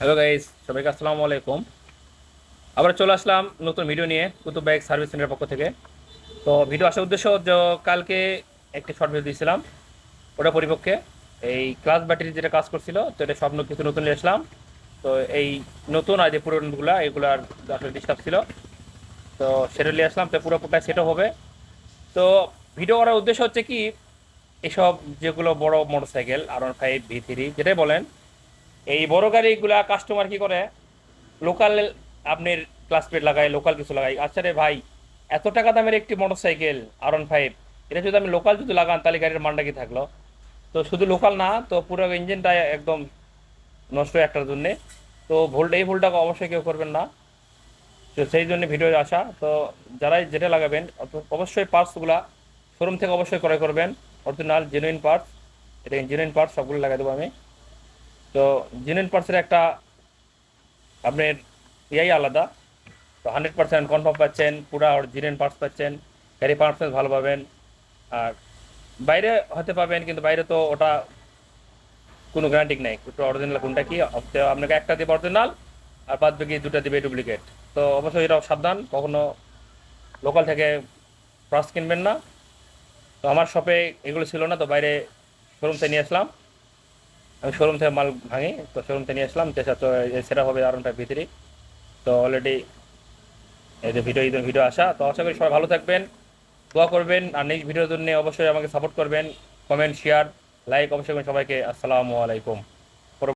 Hello guys, সবাইকে আসসালামু আলাইকুম। আবার চলে আসলাম নতুন ভিডিও নিয়ে কুতুব বাইক সার্ভিস সেন্টারের পক্ষ থেকে। তো ভিডিও আসার উদ্দেশ্য যে কালকে একটি শর্ট ভিডিও দিয়েছিলাম, ওটা পরিপক্ষে এই ক্লাস ব্যাটারি যেটা কাজ করছিল, তো এটা সব কিছু নতুন নিয়ে আসলাম। তো এই নতুন আর যে পুরোনোগুলা এগুলার আসলে ডিস্টার্ব ছিল, তো সেটা নিয়ে আসলাম, তো পুরোপুরটা সেটও হবে। তো ভিডিও করার উদ্দেশ্য হচ্ছে কি, এসব যেগুলো বড় মোটরসাইকেল R15 V3 যেটাই বলেন, এই বড় গাড়িগুলা কাস্টমার কি করে, লোকাল আপনার ক্লাস প্লেট লাগাই, লোকাল কিছু লাগাই। আচ্ছা রে ভাই, এত টাকা দামের একটি মোটরসাইকেল R15, এটা যদি আমি লোকাল যদি লাগান তাহলে গাড়ির মানটা কি থাকলো? তো শুধু লোকাল না, তো পুরো ইঞ্জিনটা একদম নষ্ট একটার জন্যে। তো এই ভুলটা অবশ্যই কেউ করবেন না। তো সেই জন্য ভিডিও আসা। তো যারাই যেটা লাগাবেন অবশ্যই পার্টসগুলা শোরুম থেকে অবশ্যই ক্রয় করবেন, অরিজিনাল জেনুইন পার্টস। এটা ইঞ্জিনিয়ারিং পার্টস সবগুলো লাগাই দেবো আমি। তো জেনুইন পার্টসের একটা আপনার ইয়াই আলাদা। তো 100% কনফার্ম পাচ্ছেন, পুরা অরিজিনাল পার্টস পাচ্ছেন, গাড়ি পারফরমেন্স ভালো পাবেন। আর বাইরে হতে পাবেন, কিন্তু বাইরে তো ওটা কোনো গ্যারান্টি নেই একটু অরিজিনাল কোনটা কি। তো আপনাকে একটা দিবে অরিজিনাল, আর বাদ বাকি দুটা দিবে ডুপ্লিকেট। তো অবশ্যই এটা সাবধান, কখনো লোকাল থেকে পার্টস কিনবেন না। তো আমার শপে এগুলো ছিল না, তো বাইরে শোরুম থেকে নিয়ে আসলাম। আমি শোরুম থেকে মাল ভাঙি, তো শোরুম থেকে নিয়ে আসলাম। তো সেটা হবে R15 V3। তো অলরেডি এই যে ভিডিও আসা, তো আশা করি সবাই ভালো থাকবেন, দোয়া করবেন, আর নেক্সট ভিডিওর জন্য অবশ্যই আমাকে সাপোর্ট করবেন। কমেন্ট, শেয়ার, লাইক অবশ্যই করবেন। সবাইকে আসসালামু আলাইকুম।